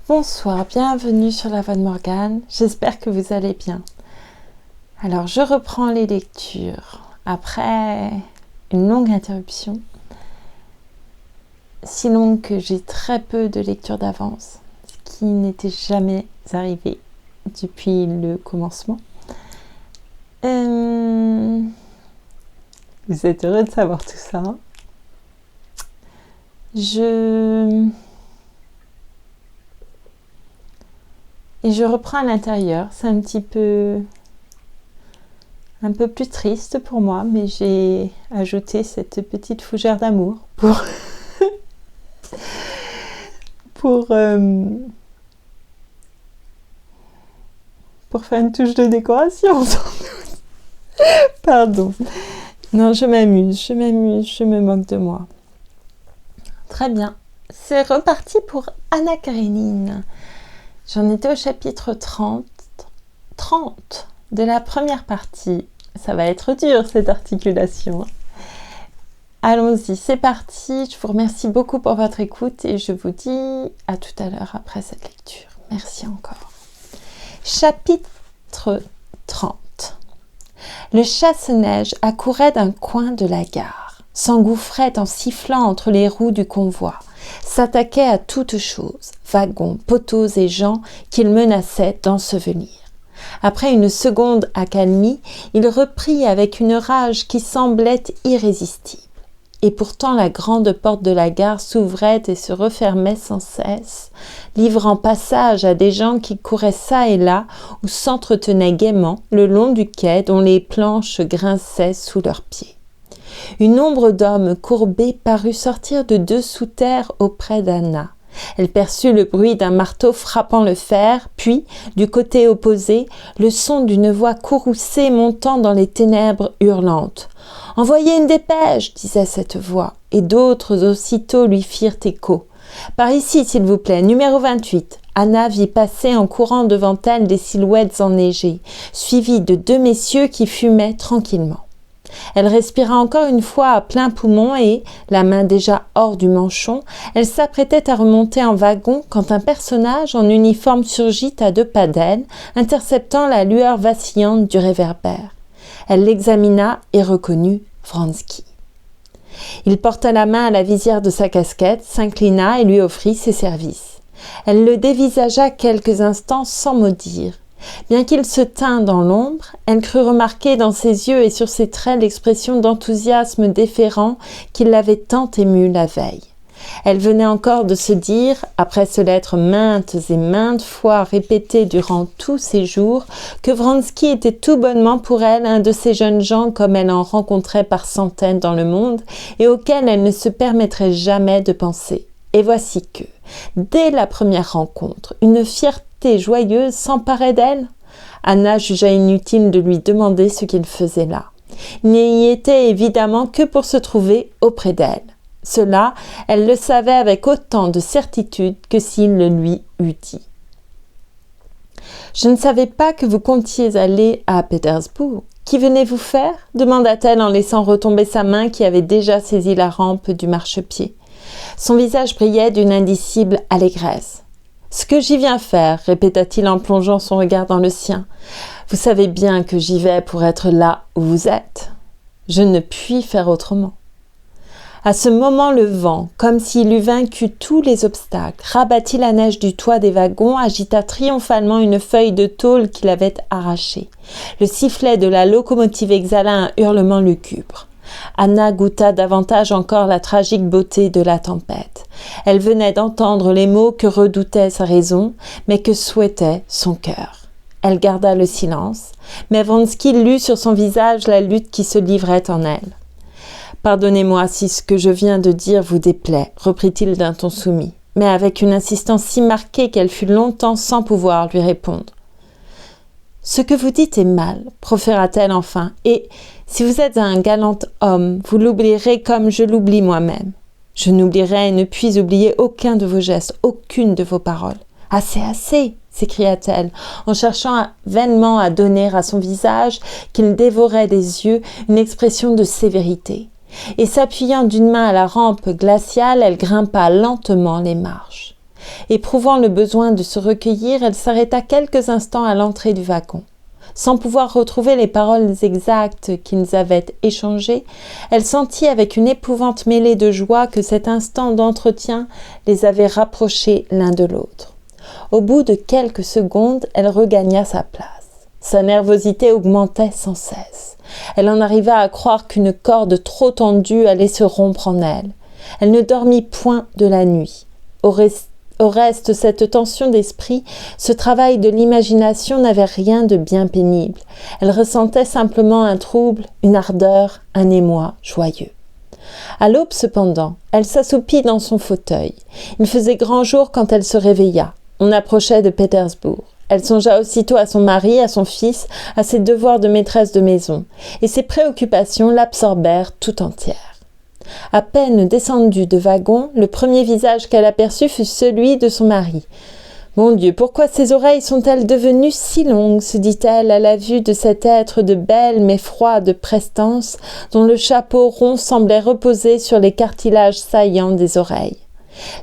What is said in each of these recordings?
Bonsoir, bienvenue sur la Voix de Morgane, j'espère que vous allez bien. Alors je reprends les lectures après une longue interruption, si longue que j'ai très peu de lectures d'avance, ce qui n'était jamais arrivé depuis le commencement. Vous êtes heureux de savoir tout ça, hein? Et je reprends à l'intérieur, c'est un peu plus triste pour moi, mais j'ai ajouté cette petite fougère d'amour pour faire une touche de décoration. Pardon. Non, je m'amuse, je me moque de moi. Très bien, c'est reparti pour Anna Karénine. J'en étais au chapitre 30 de la première partie. Ça va être dur cette articulation. Allons-y, c'est parti. Je vous remercie beaucoup pour votre écoute et je vous dis à tout à l'heure après cette lecture. Merci encore. Chapitre 30. Le chasse-neige accourait d'un coin de la gare, s'engouffrait en sifflant entre les roues du convoi, s'attaquait à toutes choses, wagons, poteaux et gens qu'il menaçait d'ensevelir. Après une seconde accalmie, il reprit avec une rage qui semblait irrésistible. Et pourtant la grande porte de la gare s'ouvrait et se refermait sans cesse, livrant passage à des gens qui couraient çà et là ou s'entretenaient gaiement le long du quai dont les planches grinçaient sous leurs pieds. Une ombre d'homme courbé parut sortir de dessous terre auprès d'Anna. Elle perçut le bruit d'un marteau frappant le fer, puis, du côté opposé, le son d'une voix courroucée montant dans les ténèbres hurlantes. « Envoyez une dépêche !» disait cette voix, et d'autres aussitôt lui firent écho. « Par ici, s'il vous plaît, numéro 28 !» Anna vit passer en courant devant elle des silhouettes enneigées, suivies de deux messieurs qui fumaient tranquillement. Elle respira encore une fois à plein poumon et, la main déjà hors du manchon, elle s'apprêtait à remonter en wagon quand un personnage en uniforme surgit à deux pas d'elle, interceptant la lueur vacillante du réverbère. Elle l'examina et reconnut Vronsky. Il porta la main à la visière de sa casquette, s'inclina et lui offrit ses services. Elle le dévisagea quelques instants sans mot dire. Bien qu'il se tînt dans l'ombre, elle crut remarquer dans ses yeux et sur ses traits l'expression d'enthousiasme déférent qui l'avait tant émue la veille. Elle venait encore de se dire, après se l'être maintes et maintes fois répété durant tous ces jours, que Vronsky était tout bonnement pour elle un de ces jeunes gens comme elle en rencontrait par centaines dans le monde et auxquels elle ne se permettrait jamais de penser. Et voici que, dès la première rencontre, une fierté joyeuse s'emparait d'elle. Anna jugea inutile de lui demander ce qu'il faisait là. Il n'y était évidemment que pour se trouver auprès d'elle. Cela, elle le savait avec autant de certitude que s'il le lui eût dit. « Je ne savais pas que vous comptiez aller à Pétersbourg. Qu'y venez-vous faire ?» demanda-t-elle en laissant retomber sa main qui avait déjà saisi la rampe du marchepied. Son visage brillait d'une indicible allégresse. « Ce que j'y viens faire, répéta-t-il en plongeant son regard dans le sien. Vous savez bien que j'y vais pour être là où vous êtes. Je ne puis faire autrement. » À ce moment, le vent, comme s'il eût vaincu tous les obstacles, rabattit la neige du toit des wagons, agita triomphalement une feuille de tôle qu'il avait arrachée. Le sifflet de la locomotive exhala un hurlement lugubre. Anna goûta davantage encore la tragique beauté de la tempête. Elle venait d'entendre les mots que redoutait sa raison, mais que souhaitait son cœur. Elle garda le silence, mais Vronsky lut sur son visage la lutte qui se livrait en elle. « Pardonnez-moi si ce que je viens de dire vous déplaît, reprit-il d'un ton soumis, mais avec une insistance si marquée qu'elle fut longtemps sans pouvoir lui répondre. « Ce que vous dites est mal, proféra-t-elle enfin, et si vous êtes un galant homme, vous l'oublierez comme je l'oublie moi-même. Je n'oublierai et ne puis oublier aucun de vos gestes, aucune de vos paroles. Assez, assez !» s'écria-t-elle, en cherchant vainement à donner à son visage, qu'il dévorait des yeux, une expression de sévérité. Et s'appuyant d'une main à la rampe glaciale, elle grimpa lentement les marches. Éprouvant le besoin de se recueillir, elle s'arrêta quelques instants à l'entrée du wagon. Sans pouvoir retrouver les paroles exactes qu'ils avaient échangées, elle sentit avec une épouvante mêlée de joie que cet instant d'entretien les avait rapprochés l'un de l'autre. Au bout de quelques secondes, elle regagna sa place. Sa nervosité augmentait sans cesse. Elle en arriva à croire qu'une corde trop tendue allait se rompre en elle. Elle ne dormit point de la nuit. Au reste, cette tension d'esprit, ce travail de l'imagination n'avait rien de bien pénible. Elle ressentait simplement un trouble, une ardeur, un émoi joyeux. À l'aube cependant, elle s'assoupit dans son fauteuil. Il faisait grand jour quand elle se réveilla. On approchait de Pétersbourg. Elle songea aussitôt à son mari, à son fils, à ses devoirs de maîtresse de maison, et ses préoccupations l'absorbèrent tout entière. À peine descendue de wagon, le premier visage qu'elle aperçut fut celui de son mari. « Mon Dieu, pourquoi ses oreilles sont-elles devenues si longues ?» se dit-elle à la vue de cet être de belle mais froide prestance, dont le chapeau rond semblait reposer sur les cartilages saillants des oreilles.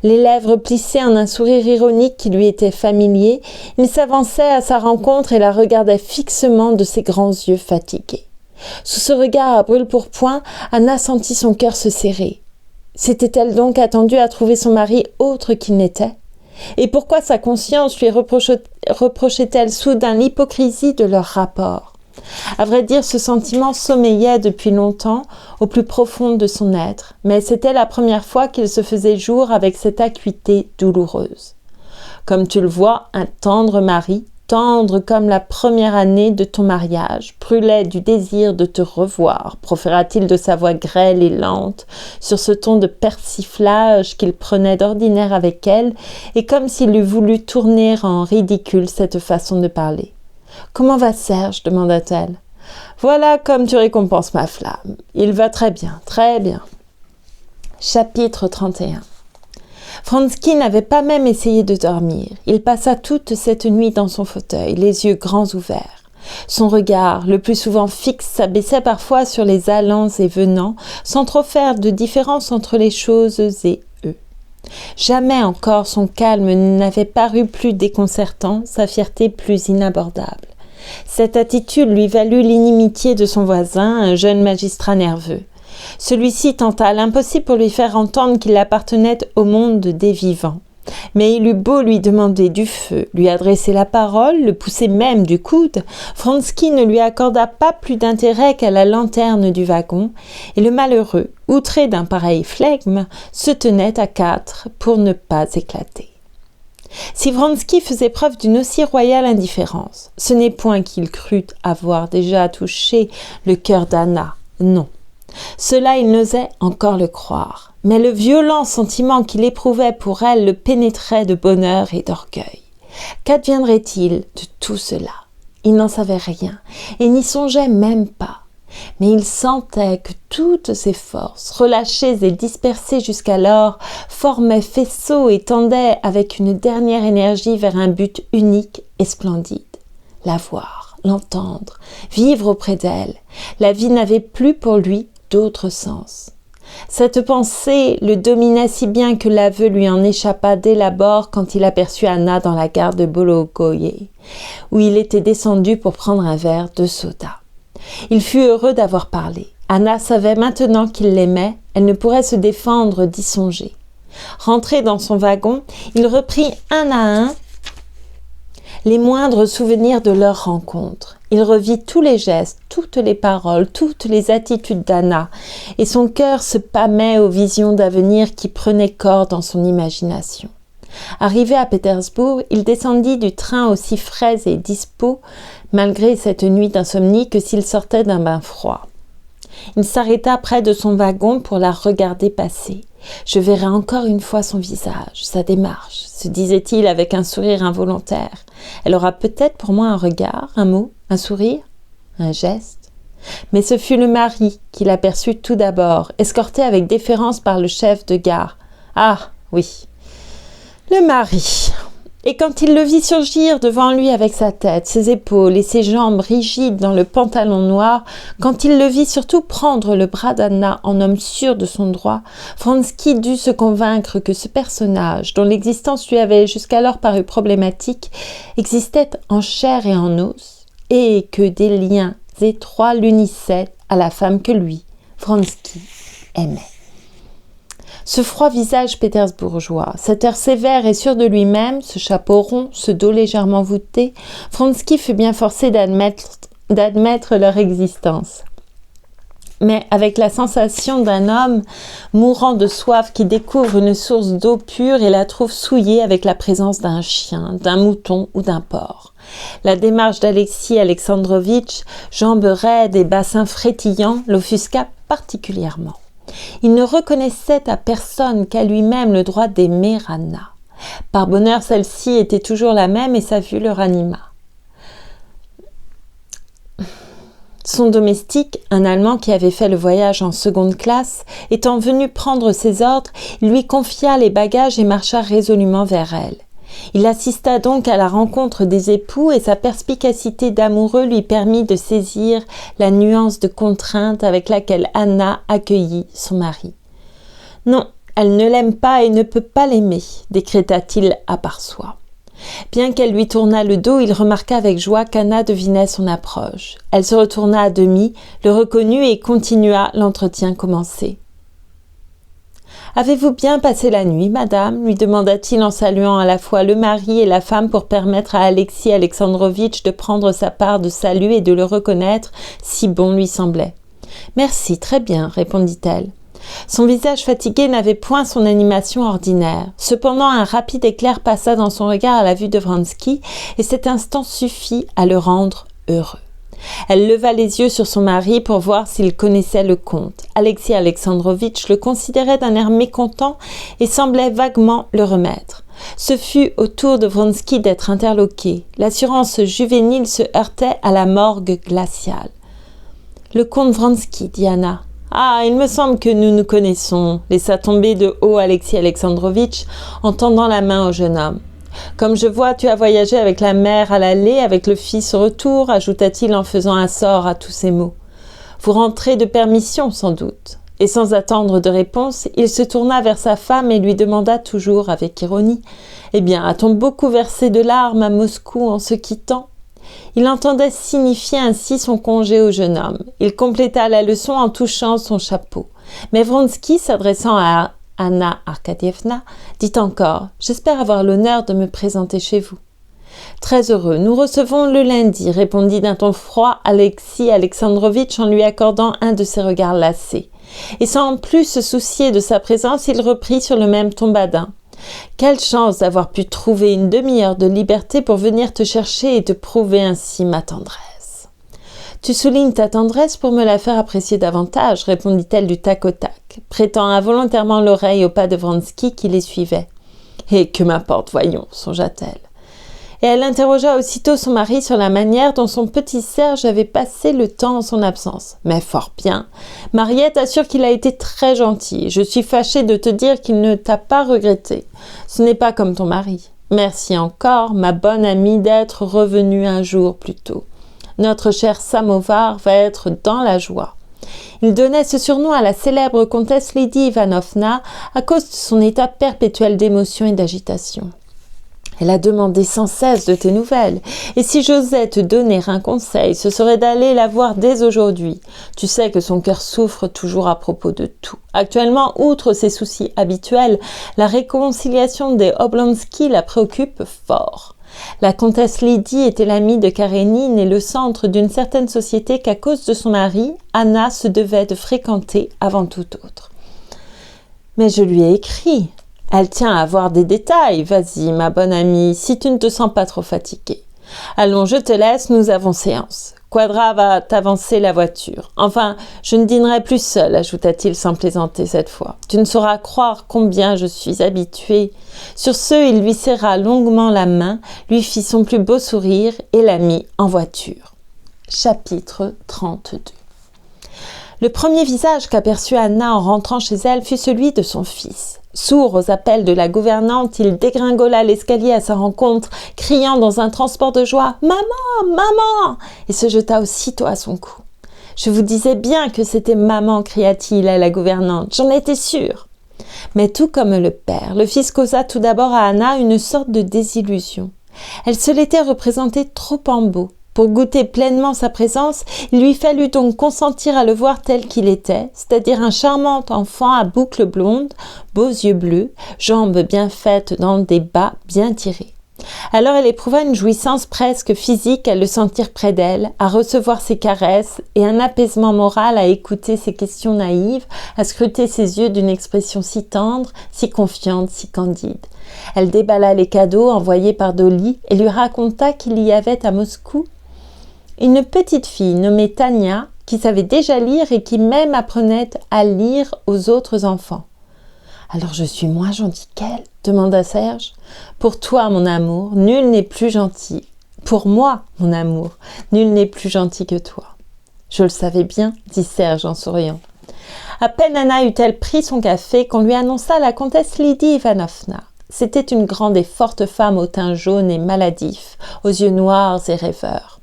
Les lèvres plissées en un sourire ironique qui lui était familier, il s'avançait à sa rencontre et la regardait fixement de ses grands yeux fatigués. Sous ce regard à brûle-pourpoint, Anna sentit son cœur se serrer. S'était-elle donc attendue à trouver son mari autre qu'il n'était ? Et pourquoi sa conscience lui reprochait-elle soudain l'hypocrisie de leur rapport ? À vrai dire, ce sentiment sommeillait depuis longtemps au plus profond de son être, mais c'était la première fois qu'il se faisait jour avec cette acuité douloureuse. Comme tu le vois, un tendre mari, tendre comme la première année de ton mariage, brûlait du désir de te revoir, proféra-t-il de sa voix grêle et lente, sur ce ton de persiflage qu'il prenait d'ordinaire avec elle, et comme s'il eût voulu tourner en ridicule cette façon de parler. « Comment va Serge ?» demanda-t-elle. « Voilà comme tu récompenses ma flamme. Il va très bien, très bien. » Chapitre 31. Vronsky n'avait pas même essayé de dormir. Il passa toute cette nuit dans son fauteuil, les yeux grands ouverts. Son regard, le plus souvent fixe, s'abaissait parfois sur les allants et venants, sans trop faire de différence entre les choses et eux. Jamais encore son calme n'avait paru plus déconcertant, sa fierté plus inabordable. Cette attitude lui valut l'inimitié de son voisin, un jeune magistrat nerveux. Celui-ci tenta l'impossible pour lui faire entendre qu'il appartenait au monde des vivants. Mais il eut beau lui demander du feu, lui adresser la parole, le pousser même du coude, Vronsky ne lui accorda pas plus d'intérêt qu'à la lanterne du wagon, et le malheureux, outré d'un pareil flegme, se tenait à quatre pour ne pas éclater. Si Vronsky faisait preuve d'une aussi royale indifférence, ce n'est point qu'il crût avoir déjà touché le cœur d'Anna, non. Cela il n'osait encore le croire, mais le violent sentiment qu'il éprouvait pour elle le pénétrait de bonheur et d'orgueil. Qu'adviendrait-il de tout cela ? Il n'en savait rien et n'y songeait même pas. Mais il sentait que toutes ses forces, relâchées et dispersées jusqu'alors, formaient faisceau et tendaient avec une dernière énergie vers un but unique et splendide. La voir, l'entendre, vivre auprès d'elle. La vie n'avait plus pour lui d'autre sens. Cette pensée le dominait si bien que l'aveu lui en échappa dès l'abord quand il aperçut Anna dans la gare de Bologoye, où il était descendu pour prendre un verre de soda. Il fut heureux d'avoir parlé. Anna savait maintenant qu'il l'aimait, elle ne pourrait se défendre d'y songer. Rentré dans son wagon, il reprit un à un les moindres souvenirs de leur rencontre. Il revit tous les gestes, toutes les paroles, toutes les attitudes d'Anna, et son cœur se pâmait aux visions d'avenir qui prenaient corps dans son imagination. Arrivé à Pétersbourg, il descendit du train aussi frais et dispos, malgré cette nuit d'insomnie, que s'il sortait d'un bain froid. Il s'arrêta près de son wagon pour la regarder passer. « Je verrai encore une fois son visage, sa démarche », se disait-il avec un sourire involontaire. « Elle aura peut-être pour moi un regard, un mot, un sourire, un geste. » Mais ce fut le mari qui l'aperçut tout d'abord, escorté avec déférence par le chef de gare. « Ah, oui, le mari !» Et quand il le vit surgir devant lui avec sa tête, ses épaules et ses jambes rigides dans le pantalon noir, quand il le vit surtout prendre le bras d'Anna en homme sûr de son droit, Vronsky dut se convaincre que ce personnage, dont l'existence lui avait jusqu'alors paru problématique, existait en chair et en os, et que des liens étroits l'unissaient à la femme que lui, Vronsky, aimait. Ce froid visage pétersbourgeois, cet air sévère et sûr de lui-même, ce chapeau rond, ce dos légèrement voûté, Vronsky fut bien forcé d'admettre leur existence. Mais avec la sensation d'un homme mourant de soif qui découvre une source d'eau pure et la trouve souillée avec la présence d'un chien, d'un mouton ou d'un porc. La démarche d'Alexis Alexandrovitch, jambes raides et bassin frétillant, l'offusqua particulièrement. Il ne reconnaissait à personne qu'à lui-même le droit d'aimer Anna. Par bonheur, celle-ci était toujours la même et sa vue le ranima. Son domestique, un Allemand qui avait fait le voyage en seconde classe, étant venu prendre ses ordres, il lui confia les bagages et marcha résolument vers elle. Il assista donc à la rencontre des époux et sa perspicacité d'amoureux lui permit de saisir la nuance de contrainte avec laquelle Anna accueillit son mari. « Non, elle ne l'aime pas et ne peut pas l'aimer », décréta-t-il à part soi. Bien qu'elle lui tournât le dos, il remarqua avec joie qu'Anna devinait son approche. Elle se retourna à demi, le reconnut et continua l'entretien commencé. « Avez-vous bien passé la nuit, madame ?» lui demanda-t-il en saluant à la fois le mari et la femme pour permettre à Alexis Alexandrovitch de prendre sa part de salut et de le reconnaître, si bon lui semblait. « Merci, très bien, » répondit-elle. Son visage fatigué n'avait point son animation ordinaire. Cependant, un rapide éclair passa dans son regard à la vue de Vronsky, et cet instant suffit à le rendre heureux. Elle leva les yeux sur son mari pour voir s'il connaissait le comte. Alexis Alexandrovitch le considérait d'un air mécontent et semblait vaguement le remettre. Ce fut au tour de Vronsky d'être interloqué. L'assurance juvénile se heurtait à la morgue glaciale. « Le comte Vronsky, dit Anna. »« Ah, il me semble que nous nous connaissons, » laissa tomber de haut Alexis Alexandrovitch en tendant la main au jeune homme. « Comme je vois, tu as voyagé avec la mère à l'aller, avec le fils au retour, » ajouta-t-il en faisant un sort à tous ces mots. « Vous rentrez de permission, sans doute. » Et sans attendre de réponse, il se tourna vers sa femme et lui demanda toujours avec ironie « Eh bien, a-t-on beaucoup versé de larmes à Moscou en se quittant ?» Il entendait signifier ainsi son congé au jeune homme. Il compléta la leçon en touchant son chapeau. Mais Vronsky, s'adressant à Anna Arkadievna, dit encore « J'espère avoir l'honneur de me présenter chez vous. »« Très heureux, nous recevons le lundi, » répondit d'un ton froid Alexis Alexandrovitch en lui accordant un de ses regards lassés. Et sans plus se soucier de sa présence, il reprit sur le même ton badin. « Quelle chance d'avoir pu trouver une demi-heure de liberté pour venir te chercher et te prouver ainsi ma tendresse. »« Tu soulignes ta tendresse pour me la faire apprécier davantage, » répondit-elle du tac au tac, prêtant involontairement l'oreille au pas de Vronsky qui les suivait. « Et que m'importe, voyons, songea-t-elle. » Et elle interrogea aussitôt son mari sur la manière dont son petit Serge avait passé le temps en son absence. « Mais fort bien. Mariette assure qu'il a été très gentil. Je suis fâchée de te dire qu'il ne t'a pas regretté. Ce n'est pas comme ton mari. Merci encore, ma bonne amie, d'être revenue un jour plus tôt. Notre cher Samovar va être dans la joie. » Il donnait ce surnom à la célèbre comtesse Lydie Ivanovna à cause de son état perpétuel d'émotion et d'agitation. Elle a demandé sans cesse de tes nouvelles, et si j'osais te donner un conseil, ce serait d'aller la voir dès aujourd'hui. Tu sais que son cœur souffre toujours à propos de tout. Actuellement, outre ses soucis habituels, la réconciliation des Oblonsky la préoccupe fort. La comtesse Lydie était l'amie de Karénine et le centre d'une certaine société qu'à cause de son mari, Anna se devait de fréquenter avant tout autre. Mais je lui ai écrit. Elle tient à avoir des détails. Vas-y, ma bonne amie, si tu ne te sens pas trop fatiguée. Allons, je te laisse, nous avons séance. Quadra va t'avancer la voiture. Enfin, je ne dînerai plus seul, ajouta-t-il sans plaisanter cette fois. Tu ne sauras croire combien je suis habituée. Sur ce, il lui serra longuement la main, lui fit son plus beau sourire et la mit en voiture. Chapitre 32. Le premier visage qu'aperçut Anna en rentrant chez elle fut celui de son fils. Sourd aux appels de la gouvernante, il dégringola l'escalier à sa rencontre, criant dans un transport de joie « Maman, maman !» et se jeta aussitôt à son cou. « Je vous disais bien que c'était maman !» cria-t-il à la gouvernante. « J'en étais sûre !» Mais tout comme le père, le fils causa tout d'abord à Anna une sorte de désillusion. Elle se l'était représentée trop en beau. Pour goûter pleinement sa présence, il lui fallut donc consentir à le voir tel qu'il était, c'est-à-dire un charmant enfant à boucles blondes, beaux yeux bleus, jambes bien faites dans des bas bien tirés. Alors elle éprouva une jouissance presque physique à le sentir près d'elle, à recevoir ses caresses et un apaisement moral à écouter ses questions naïves, à scruter ses yeux d'une expression si tendre, si confiante, si candide. Elle déballa les cadeaux envoyés par Dolly et lui raconta qu'il y avait à Moscou une petite fille nommée Tania qui savait déjà lire et qui même apprenait à lire aux autres enfants. « Alors je suis moins gentil qu'elle ?» demanda Serge. « Pour toi, mon amour, nul n'est plus gentil. Pour moi, mon amour, nul n'est plus gentil que toi. » « Je le savais bien, » dit Serge en souriant. À peine Anna eut-elle pris son café qu'on lui annonça la comtesse Lydie Ivanovna. C'était une grande et forte femme au teint jaune et maladif, aux yeux noirs et rêveurs.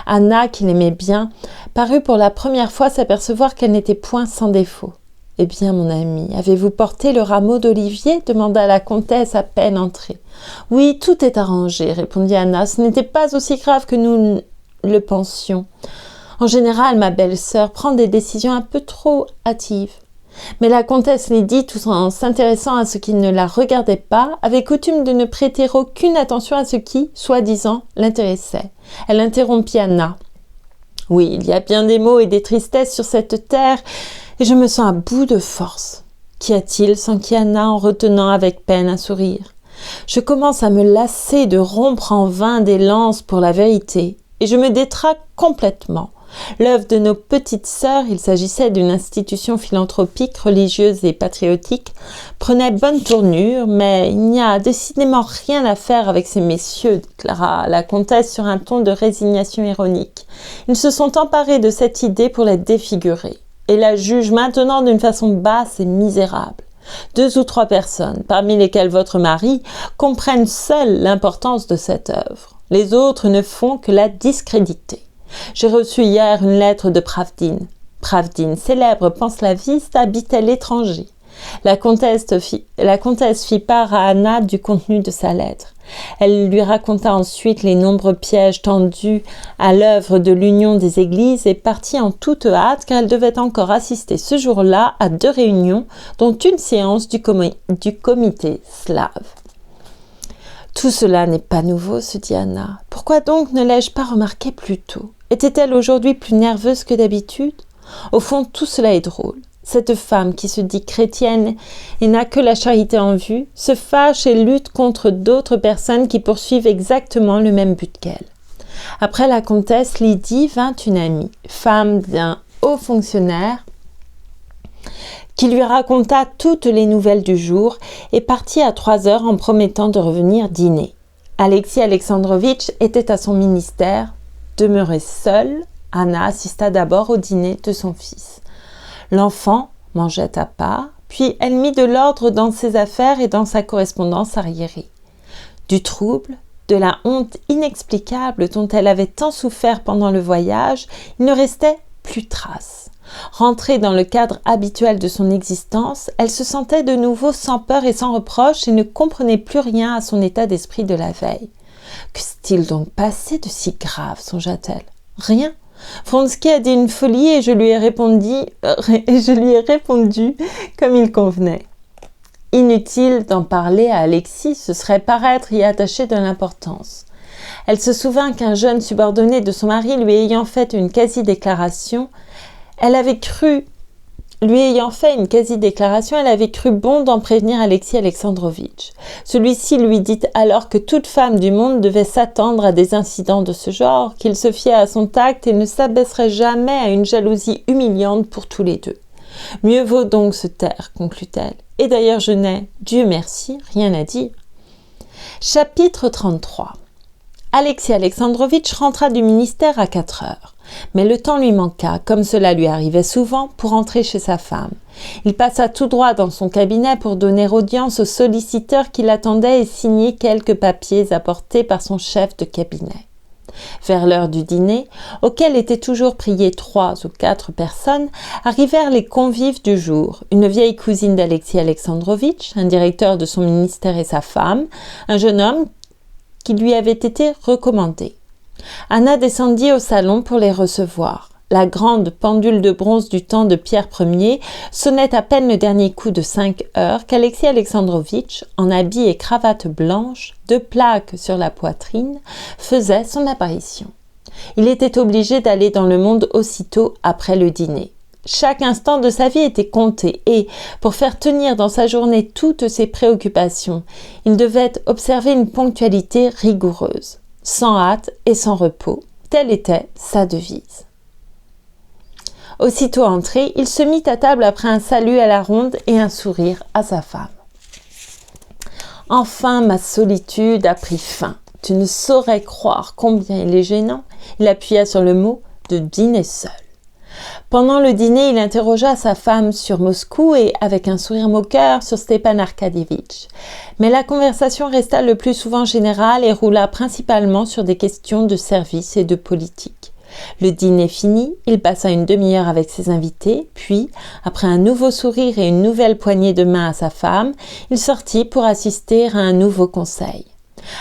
Anna, qui l'aimait bien, parut pour la première fois s'apercevoir qu'elle n'était point sans défaut. « Eh bien, mon ami, avez-vous porté le rameau d'olivier ?» demanda la comtesse à peine entrée. « Oui, tout est arrangé, » répondit Anna. « Ce n'était pas aussi grave que nous le pensions. En général, ma belle-sœur prend des décisions un peu trop hâtives. » Mais la comtesse Lydie, tout en s'intéressant à ce qui ne la regardait pas, avait coutume de ne prêter aucune attention à ce qui, soi-disant, l'intéressait. Elle interrompit Anna. « Oui, il y a bien des maux et des tristesses sur cette terre, et je me sens à bout de force. »« Qu'y a-t-il » s'enquit Anna en retenant avec peine un sourire. « Je commence à me lasser de rompre en vain des lances pour la vérité, et je me détraque complètement. L'œuvre de nos petites sœurs, il s'agissait d'une institution philanthropique, religieuse et patriotique, prenait bonne tournure, mais il n'y a décidément rien à faire avec ces messieurs, déclara la comtesse sur un ton de résignation ironique. Ils se sont emparés de cette idée pour la défigurer, et la jugent maintenant d'une façon basse et misérable. 2 ou 3 personnes, parmi lesquelles votre mari, comprennent seules l'importance de cette œuvre. Les autres ne font que la discréditer. J'ai reçu hier une lettre de Pravdine. Pravdine, célèbre panslaviste, habite à l'étranger. La comtesse fit part à Anna du contenu de sa lettre. Elle lui raconta ensuite les nombreux pièges tendus à l'œuvre de l'Union des Églises et partit en toute hâte car elle devait encore assister ce jour-là à 2 réunions, dont une séance du comité slave. Tout cela n'est pas nouveau, se dit Anna. Pourquoi donc ne l'ai-je pas remarqué plus tôt ? Était-elle aujourd'hui plus nerveuse que d'habitude ? Au fond, tout cela est drôle. Cette femme qui se dit chrétienne et n'a que la charité en vue, se fâche et lutte contre d'autres personnes qui poursuivent exactement le même but qu'elle. Après la comtesse Lydie vint une amie, femme d'un haut fonctionnaire, qui lui raconta toutes les nouvelles du jour et partit à 3 heures en promettant de revenir dîner. Alexis Alexandrovitch était à son ministère. Demeurée seule, Anna assista d'abord au dîner de son fils. L'enfant mangeait à part, puis elle mit de l'ordre dans ses affaires et dans sa correspondance arriérée. Du trouble, de la honte inexplicable dont elle avait tant souffert pendant le voyage, il ne restait plus trace. Rentrée dans le cadre habituel de son existence, elle se sentait de nouveau sans peur et sans reproche et ne comprenait plus rien à son état d'esprit de la veille. Que s'est-il donc passé de si grave, songea-t-elle. Rien. Vronsky a dit une folie et je lui ai répondu comme il convenait. Inutile d'en parler à Alexis, ce serait paraître y attacher de l'importance. Elle se souvint qu'un jeune subordonné de son mari lui ayant fait une quasi-déclaration, elle avait cru bon d'en prévenir Alexis Alexandrovitch. Celui-ci lui dit alors que toute femme du monde devait s'attendre à des incidents de ce genre, qu'il se fiait à son tact et ne s'abaisserait jamais à une jalousie humiliante pour tous les 2. Mieux vaut donc se taire, conclut-elle. Et d'ailleurs je n'ai, Dieu merci, rien à dire. Chapitre 33. Alexis Alexandrovitch rentra du ministère à 4 heures. Mais le temps lui manqua, comme cela lui arrivait souvent, pour entrer chez sa femme. Il passa tout droit dans son cabinet pour donner audience au solliciteur qui l'attendait et signer quelques papiers apportés par son chef de cabinet. Vers l'heure du dîner, auquel étaient toujours priées 3 ou 4 personnes, arrivèrent les convives du jour, une vieille cousine d'Alexis Alexandrovitch, un directeur de son ministère et sa femme, un jeune homme qui lui avait été recommandé. Anna descendit au salon pour les recevoir. La grande pendule de bronze du temps de Pierre Ier sonnait à peine le dernier coup de 5 heures qu'Alexis Alexandrovitch, en habit et cravate blanche, 2 plaques sur la poitrine, faisait son apparition. Il était obligé d'aller dans le monde aussitôt après le dîner. Chaque instant de sa vie était compté et, pour faire tenir dans sa journée toutes ses préoccupations, il devait observer une ponctualité rigoureuse, sans hâte et sans repos. Telle était sa devise. Aussitôt entré, il se mit à table après un salut à la ronde et un sourire à sa femme. « Enfin, ma solitude a pris fin. Tu ne saurais croire combien il est gênant. » Il appuya sur le mot de dîner seul. Pendant le dîner, il interrogea sa femme sur Moscou et, avec un sourire moqueur, sur Stepan Arkadievitch. Mais la conversation resta le plus souvent générale et roula principalement sur des questions de service et de politique. Le dîner fini, il passa une demi-heure avec ses invités, puis, après un nouveau sourire et une nouvelle poignée de main à sa femme, il sortit pour assister à un nouveau conseil.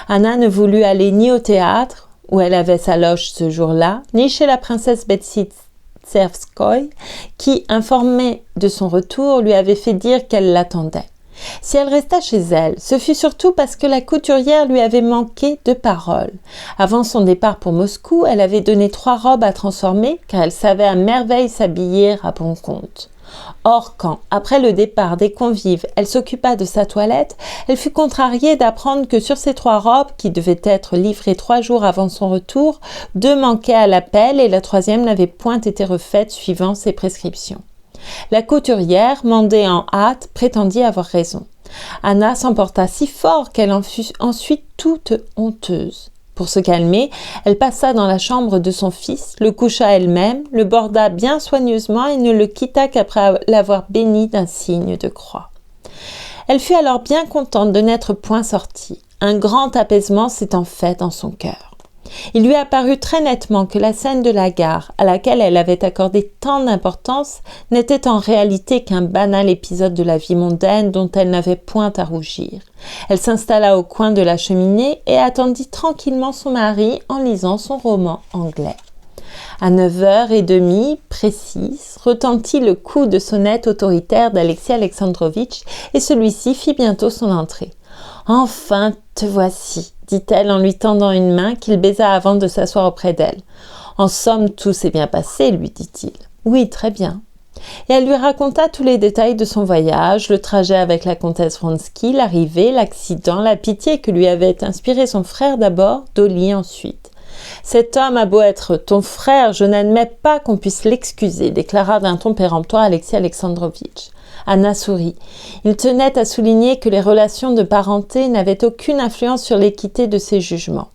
Anna ne voulut aller ni au théâtre, où elle avait sa loge ce jour-là, ni chez la princesse Betsy Tverskoy, qui, informée de son retour, lui avait fait dire qu'elle l'attendait. Si elle resta chez elle, ce fut surtout parce que la couturière lui avait manqué de parole. Avant son départ pour Moscou, elle avait donné 3 robes à transformer, car elle savait à merveille s'habiller à bon compte. Or, quand, après le départ des convives, elle s'occupa de sa toilette, elle fut contrariée d'apprendre que sur ces 3 robes, qui devaient être livrées 3 jours avant son retour, 2 manquaient à l'appel et la 3e n'avait point été refaite suivant ses prescriptions. La couturière, mandée en hâte, prétendit avoir raison. Anna s'emporta si fort qu'elle en fut ensuite toute honteuse. Pour se calmer, elle passa dans la chambre de son fils, le coucha elle-même, le borda bien soigneusement et ne le quitta qu'après l'avoir béni d'un signe de croix. Elle fut alors bien contente de n'être point sortie. Un grand apaisement s'étant fait dans son cœur. Il lui apparut très nettement que la scène de la gare, à laquelle elle avait accordé tant d'importance, n'était en réalité qu'un banal épisode de la vie mondaine dont elle n'avait point à rougir. Elle s'installa au coin de la cheminée et attendit tranquillement son mari en lisant son roman anglais. À 9h30 précise, retentit le coup de sonnette autoritaire d'Alexis Alexandrovitch et celui-ci fit bientôt son entrée. « Enfin, te voici !» dit-elle en lui tendant une main qu'il baisa avant de s'asseoir auprès d'elle. « En somme, tout s'est bien passé, lui dit-il. »« Oui, très bien. » Et elle lui raconta tous les détails de son voyage, le trajet avec la comtesse Vronsky, l'arrivée, l'accident, la pitié que lui avait inspiré son frère d'abord, Dolly ensuite. « Cet homme a beau être ton frère, je n'admets pas qu'on puisse l'excuser, déclara d'un ton péremptoire Alexis Alexandrovitch. Anna sourit. Il tenait à souligner que les relations de parenté n'avaient aucune influence sur l'équité de ses jugements.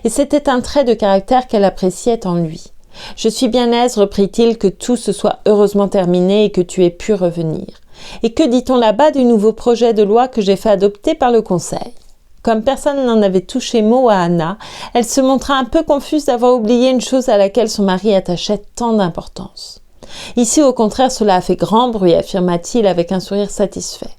Et c'était un trait de caractère qu'elle appréciait en lui. « Je suis bien aise, reprit-il, que tout se soit heureusement terminé et que tu aies pu revenir. Et que dit-on là-bas du nouveau projet de loi que j'ai fait adopter par le Conseil ?» Comme personne n'en avait touché mot à Anna, elle se montra un peu confuse d'avoir oublié une chose à laquelle son mari attachait tant d'importance. Ici, au contraire, cela a fait grand bruit, affirma-t-il avec un sourire satisfait.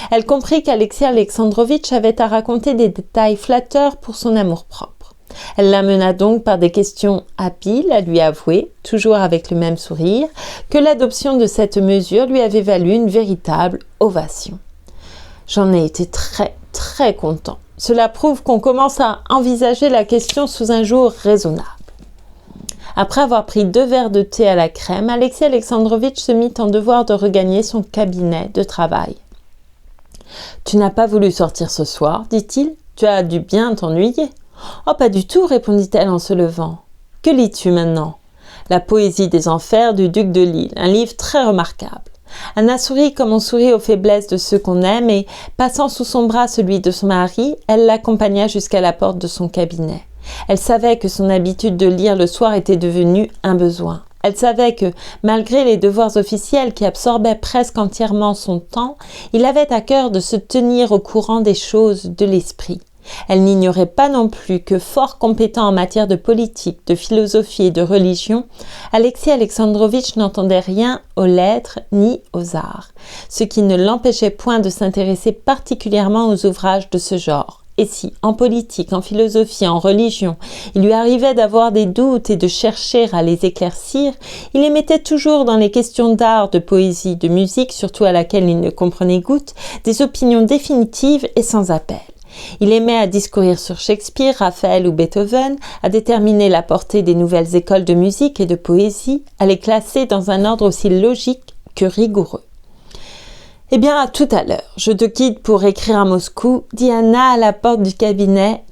Elle comprit qu'Alexis Alexandrovitch avait à raconter des détails flatteurs pour son amour-propre. Elle l'amena donc par des questions habiles à lui avouer, toujours avec le même sourire, que l'adoption de cette mesure lui avait valu une véritable ovation. « J'en ai été très, très content. Cela prouve qu'on commence à envisager la question sous un jour raisonnable. » Après avoir pris 2 verres de thé à la crème, Alexis Alexandrovitch se mit en devoir de regagner son cabinet de travail. « Tu n'as pas voulu sortir ce soir, dit-il. Tu as dû bien t'ennuyer. »« Oh, pas du tout, répondit-elle en se levant. Que lis-tu maintenant ?»« La poésie des enfers du duc de Lille, un livre très remarquable. » Anna sourit comme on sourit aux faiblesses de ceux qu'on aime et, passant sous son bras celui de son mari, elle l'accompagna jusqu'à la porte de son cabinet. Elle savait que son habitude de lire le soir était devenue un besoin. Elle savait que, malgré les devoirs officiels qui absorbaient presque entièrement son temps, il avait à cœur de se tenir au courant des choses de l'esprit. Elle n'ignorait pas non plus que, fort compétent en matière de politique, de philosophie et de religion, Alexis Alexandrovitch n'entendait rien aux lettres ni aux arts, ce qui ne l'empêchait point de s'intéresser particulièrement aux ouvrages de ce genre. Et si, en politique, en philosophie, en religion, il lui arrivait d'avoir des doutes et de chercher à les éclaircir, il émettait toujours dans les questions d'art, de poésie, de musique, surtout à laquelle il ne comprenait goutte, des opinions définitives et sans appel. Il aimait à discourir sur Shakespeare, Raphaël ou Beethoven, à déterminer la portée des nouvelles écoles de musique et de poésie, à les classer dans un ordre aussi logique que rigoureux. « Eh bien, à tout à l'heure, je te quitte pour écrire à Moscou » dit Anna à la porte du cabinet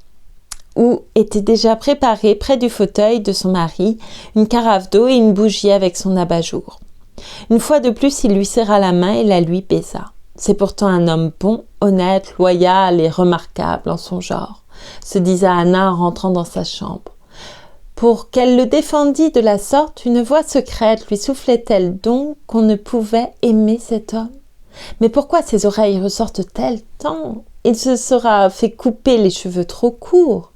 où était déjà préparée près du fauteuil de son mari une carafe d'eau et une bougie avec son abat-jour. Une fois de plus, il lui serra la main et la lui baisa. C'est pourtant un homme bon, honnête, loyal et remarquable en son genre, se disait Anna en rentrant dans sa chambre. Pour qu'elle le défendît de la sorte, une voix secrète lui soufflait-elle donc qu'on ne pouvait aimer cet homme? Mais pourquoi ses oreilles ressortent-elles tant? Il se sera fait couper les cheveux trop courts.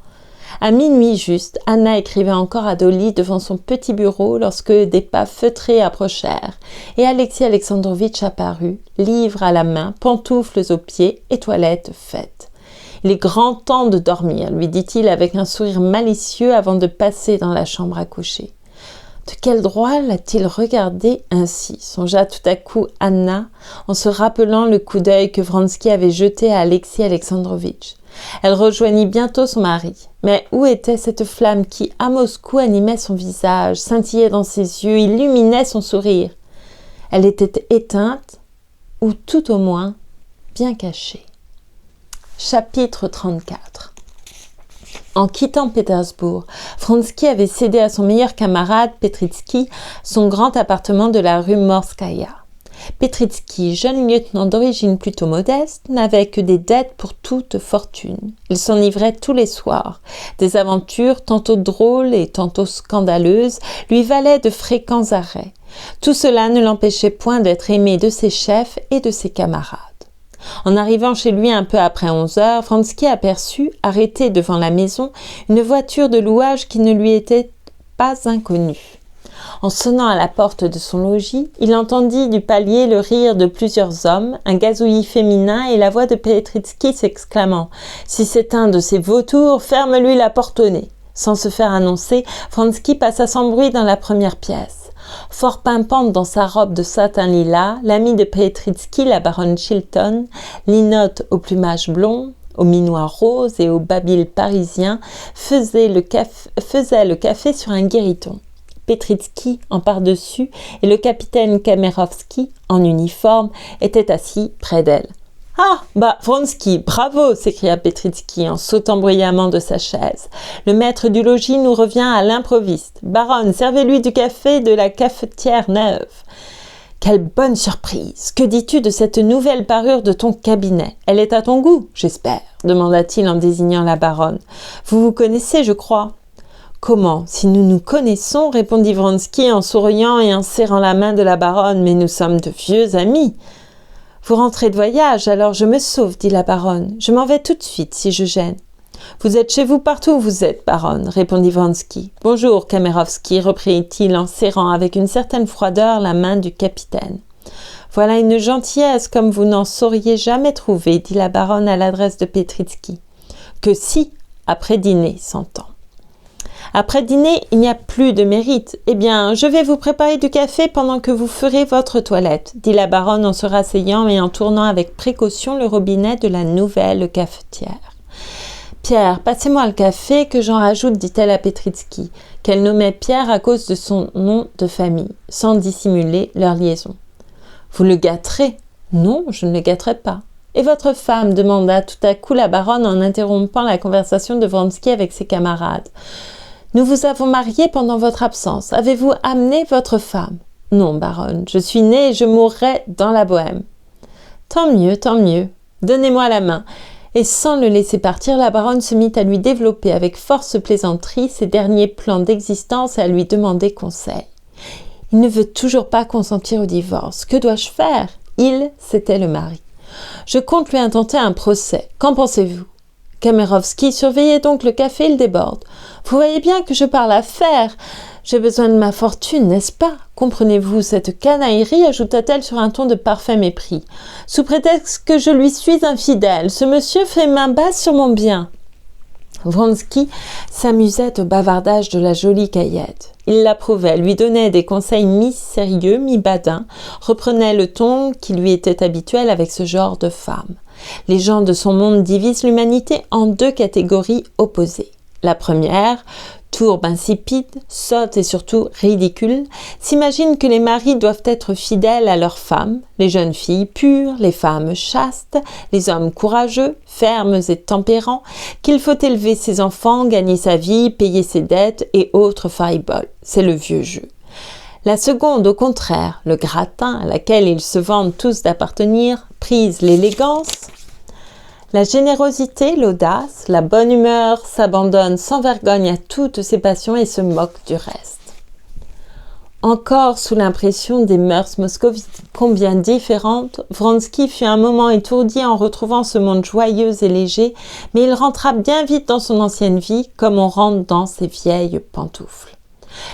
À minuit juste, Anna écrivait encore à Dolly devant son petit bureau lorsque des pas feutrés approchèrent et Alexis Alexandrovitch apparut, livre à la main, pantoufles aux pieds et toilette faite. « Il est grand temps de dormir, lui dit-il avec un sourire malicieux avant de passer dans la chambre à coucher. De quel droit l'a-t-il regardé ainsi, songea tout à coup Anna en se rappelant le coup d'œil que Vronsky avait jeté à Alexis Alexandrovitch. Elle rejoignit bientôt son mari. Mais où était cette flamme qui, à Moscou, animait son visage, scintillait dans ses yeux, illuminait son sourire? Elle était éteinte, ou tout au moins bien cachée. Chapitre 34. En quittant Pétersbourg, Vronsky avait cédé à son meilleur camarade, Petritsky, son grand appartement de la rue Morskaya. Petritsky, jeune lieutenant d'origine plutôt modeste, n'avait que des dettes pour toute fortune. Il s'enivrait tous les soirs. Des aventures, tantôt drôles et tantôt scandaleuses, lui valaient de fréquents arrêts. Tout cela ne l'empêchait point d'être aimé de ses chefs et de ses camarades. En arrivant chez lui un peu après 11 heures, Vronsky aperçut, arrêtée devant la maison, une voiture de louage qui ne lui était pas inconnue. En sonnant à la porte de son logis, il entendit du palier le rire de plusieurs hommes, un gazouillis féminin et la voix de Petritsky s'exclamant « Si c'est un de ces vautours, ferme-lui la porte au nez !» Sans se faire annoncer, Vronsky passa sans bruit dans la première pièce. Fort pimpante dans sa robe de satin lilas, l'amie de Petritsky, la baronne Chilton, linotte au plumage blond, au minois rose et au babil parisien, faisait le café sur un guéridon. Petritsky, en par-dessus, et le capitaine Kamerovski, en uniforme, étaient assis près d'elle. « Ah, bah, Vronsky, bravo !» s'écria Petritsky en sautant bruyamment de sa chaise. « Le maître du logis nous revient à l'improviste. Baronne, servez-lui du café de la cafetière neuve. » « Quelle bonne surprise! Que dis-tu de cette nouvelle parure de ton cabinet? Elle est à ton goût, j'espère » demanda-t-il en désignant la baronne. « Vous vous connaissez, je crois. » « Comment, si nous nous connaissons ?» répondit Vronsky en souriant et en serrant la main de la baronne. « Mais nous sommes de vieux amis. »« Vous rentrez de voyage, alors je me sauve, dit la baronne. Je m'en vais tout de suite, si je gêne. »« Vous êtes chez vous partout où vous êtes, baronne, répondit Vronsky. « Bonjour, Kamerovski, reprit-il en serrant avec une certaine froideur la main du capitaine. « Voilà une gentillesse comme vous n'en sauriez jamais trouver, dit la baronne à l'adresse de Petritsky. « Que si, après dîner, s'entend. » Après dîner, il n'y a plus de mérite. Eh bien, je vais vous préparer du café pendant que vous ferez votre toilette, dit la baronne en se rasseyant et en tournant avec précaution le robinet de la nouvelle cafetière. Pierre, passez-moi le café que j'en rajoute, dit-elle à Petritsky, qu'elle nommait Pierre à cause de son nom de famille, sans dissimuler leur liaison. Vous le gâterez? Non, je ne le gâterai pas. Et votre femme? Demanda tout à coup la baronne en interrompant la conversation de Vronsky avec ses camarades. Nous vous avons marié pendant votre absence. Avez-vous amené votre femme? Non, baronne, je suis née et je mourrai dans la bohème. Tant mieux, tant mieux. Donnez-moi la main. Et sans le laisser partir, la baronne se mit à lui développer avec force plaisanterie ses derniers plans d'existence et à lui demander conseil. Il ne veut toujours pas consentir au divorce. Que dois-je faire ? Il, c'était le mari. Je compte lui intenter un procès. Qu'en pensez-vous ? Kamerovski, surveillez donc le café, il déborde. Vous voyez bien que je parle affaires. J'ai besoin de ma fortune, n'est-ce pas ? Comprenez-vous cette canaillerie, ajouta-t-elle sur un ton de parfait mépris. Sous prétexte que je lui suis infidèle, ce monsieur fait main basse sur mon bien. Vronsky s'amusait au bavardage de la jolie Caillette. Il l'approuvait, lui donnait des conseils mi-sérieux, mi-badins, reprenait le ton qui lui était habituel avec ce genre de femme. Les gens de son monde divisent l'humanité en deux catégories opposées. La première, tourbe, insipide, sotte et surtout ridicule, s'imagine que les maris doivent être fidèles à leurs femmes, les jeunes filles pures, les femmes chastes, les hommes courageux, fermes et tempérants, qu'il faut élever ses enfants, gagner sa vie, payer ses dettes et autres fariboles. C'est le vieux jeu. La seconde, au contraire, le gratin, à laquelle ils se vantent tous d'appartenir, prise l'élégance, la générosité, l'audace, la bonne humeur s'abandonnent sans vergogne à toutes ses passions et se moquent du reste. Encore sous l'impression des mœurs moscovites combien différentes, Vronsky fut un moment étourdi en retrouvant ce monde joyeux et léger, mais il rentra bien vite dans son ancienne vie, comme on rentre dans ses vieilles pantoufles.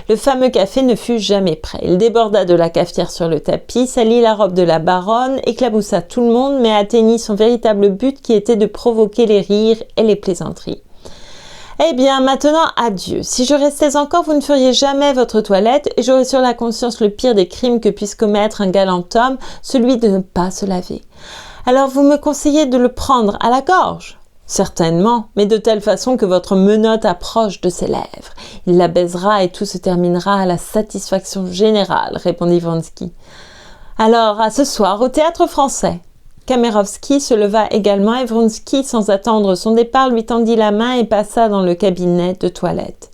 Le fameux café ne fut jamais prêt. Il déborda de la cafetière sur le tapis, salit la robe de la baronne, éclaboussa tout le monde, mais atteignit son véritable but qui était de provoquer les rires et les plaisanteries. Eh bien, maintenant, adieu. Si je restais encore, vous ne feriez jamais votre toilette et j'aurais sur la conscience le pire des crimes que puisse commettre un galant homme, celui de ne pas se laver. Alors, vous me conseillez de le prendre à la gorge ? Certainement, mais de telle façon que votre menotte approche de ses lèvres. Il la baisera et tout se terminera à la satisfaction générale, répondit Vronsky. Alors, à ce soir, au Théâtre Français. Kamerovski se leva également et Vronsky, sans attendre son départ, lui tendit la main et passa dans le cabinet de toilette.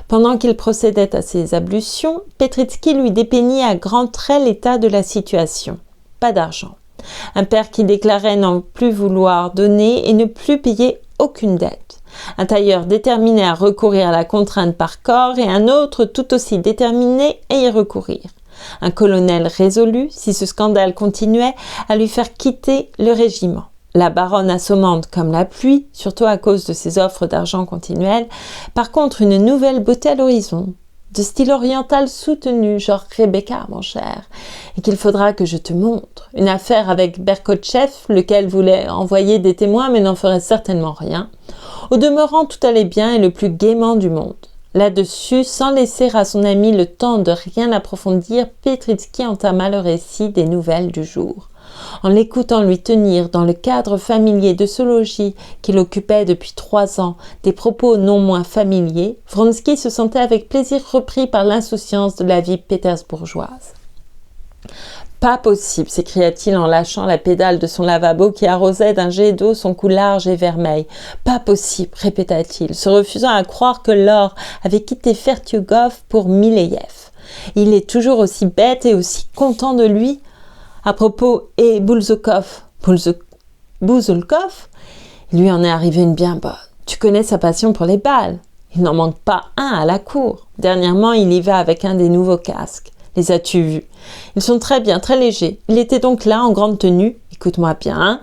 Pendant qu'il procédait à ses ablutions, Petritsky lui dépeignit à grands traits l'état de la situation. Pas d'argent. Un père qui déclarait n'en plus vouloir donner et ne plus payer aucune dette. Un tailleur déterminé à recourir à la contrainte par corps et un autre tout aussi déterminé à y recourir. Un colonel résolu, si ce scandale continuait, à lui faire quitter le régiment. La baronne assommante comme la pluie, surtout à cause de ses offres d'argent continuelles. Par contre, une nouvelle beauté à l'horizon, de style oriental soutenu, genre Rebecca, mon cher, et qu'il faudra que je te montre. Une affaire avec Berkotchev, lequel voulait envoyer des témoins, mais n'en ferait certainement rien. Au demeurant, tout allait bien et le plus gaiement du monde. Là-dessus, sans laisser à son ami le temps de rien approfondir, Petritsky entama le récit des nouvelles du jour. En l'écoutant lui tenir, dans le cadre familier de ce logis qu'il occupait depuis 3 ans, des propos non moins familiers, Vronsky se sentait avec plaisir repris par l'insouciance de la vie pétersbourgeoise. « Pas possible !» s'écria-t-il en lâchant la pédale de son lavabo qui arrosait d'un jet d'eau son cou large et vermeil. « Pas possible !» répéta-t-il, se refusant à croire que Laure avait quitté Fertiugov pour Mileïev. « Il est toujours aussi bête et aussi content de lui !» À propos, et Bouzolkov, il lui en est arrivé une bien bonne. Tu connais sa passion pour les balles. Il n'en manque pas un à la cour. Dernièrement, il y va avec un des nouveaux casques. Les as-tu vus ? Ils sont très bien, très légers. Il était donc là, en grande tenue. Écoute-moi bien, hein ?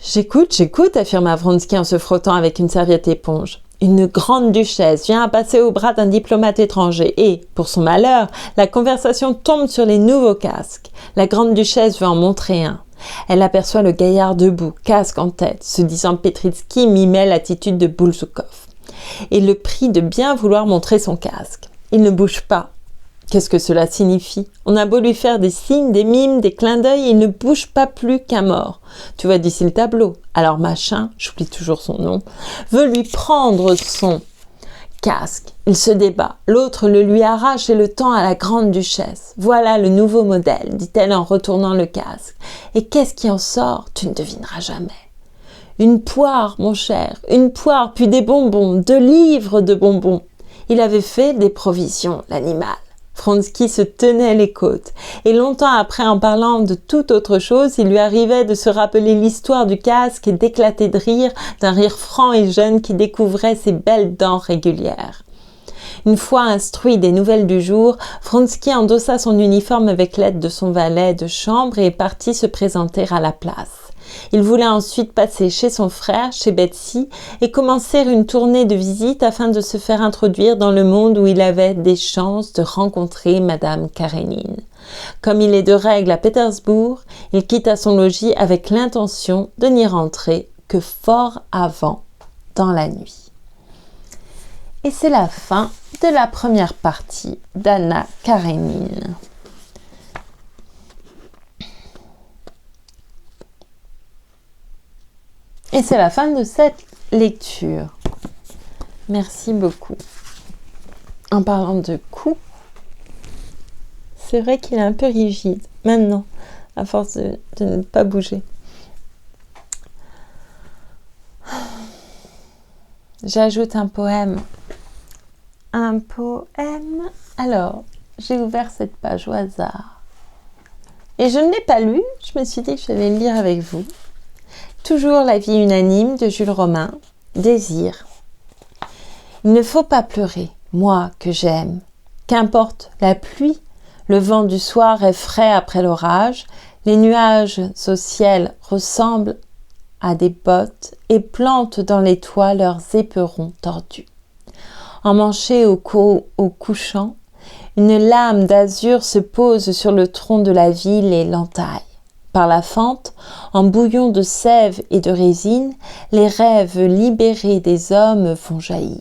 J'écoute, affirma Vronsky en se frottant avec une serviette éponge. Une grande duchesse vient à passer au bras d'un diplomate étranger et, pour son malheur, la conversation tombe sur les nouveaux casques. La grande duchesse veut en montrer un. Elle aperçoit le gaillard debout, casque en tête, se disant Petritsky mimait l'attitude de Bouzolkov et le prie de bien vouloir montrer son casque. Il ne bouge pas. Qu'est-ce que cela signifie ? On a beau lui faire des signes, des mimes, des clins d'œil, il ne bouge pas plus qu'un mort. Tu vois d'ici le tableau. Alors machin, j'oublie toujours son nom, veut lui prendre son casque. Il se débat. L'autre le lui arrache et le tend à la grande duchesse. Voilà le nouveau modèle, dit-elle en retournant le casque. Et qu'est-ce qui en sort ? Tu ne devineras jamais. Une poire, mon cher, une poire, puis des bonbons, 2 livres de bonbons. Il avait fait des provisions, l'animal. Vronsky se tenait les côtes, et longtemps après, en parlant de toute autre chose, il lui arrivait de se rappeler l'histoire du casque et d'éclater de rire, d'un rire franc et jeune qui découvrait ses belles dents régulières. Une fois instruit des nouvelles du jour, Vronsky endossa son uniforme avec l'aide de son valet de chambre et partit se présenter à la place. Il voulait ensuite passer chez son frère, chez Betsy, et commencer une tournée de visites afin de se faire introduire dans le monde où il avait des chances de rencontrer Madame Karénine. Comme il est de règle à Pétersbourg, il quitta son logis avec l'intention de n'y rentrer que fort avant, dans la nuit. Et c'est la fin de la première partie d'Anna Karénine. Et c'est la fin de cette lecture. Merci beaucoup. En parlant de cou, c'est vrai qu'il est un peu rigide maintenant, à force de ne pas bouger. J'ajoute un poème. Un poème. Alors, j'ai ouvert cette page au hasard. Et je ne l'ai pas lu, je me suis dit que j'allais le lire avec vous. Toujours la vie unanime de Jules Romain. Désir. Il ne faut pas pleurer, moi que j'aime. Qu'importe la pluie, le vent du soir est frais après l'orage, les nuages au ciel ressemblent à des bottes et plantent dans les toits leurs éperons tordus. Emmanchés au couchant, une lame d'azur se pose sur le tronc de la ville et l'entaille. Par la fente, en bouillon de sève et de résine, les rêves libérés des hommes font jaillir.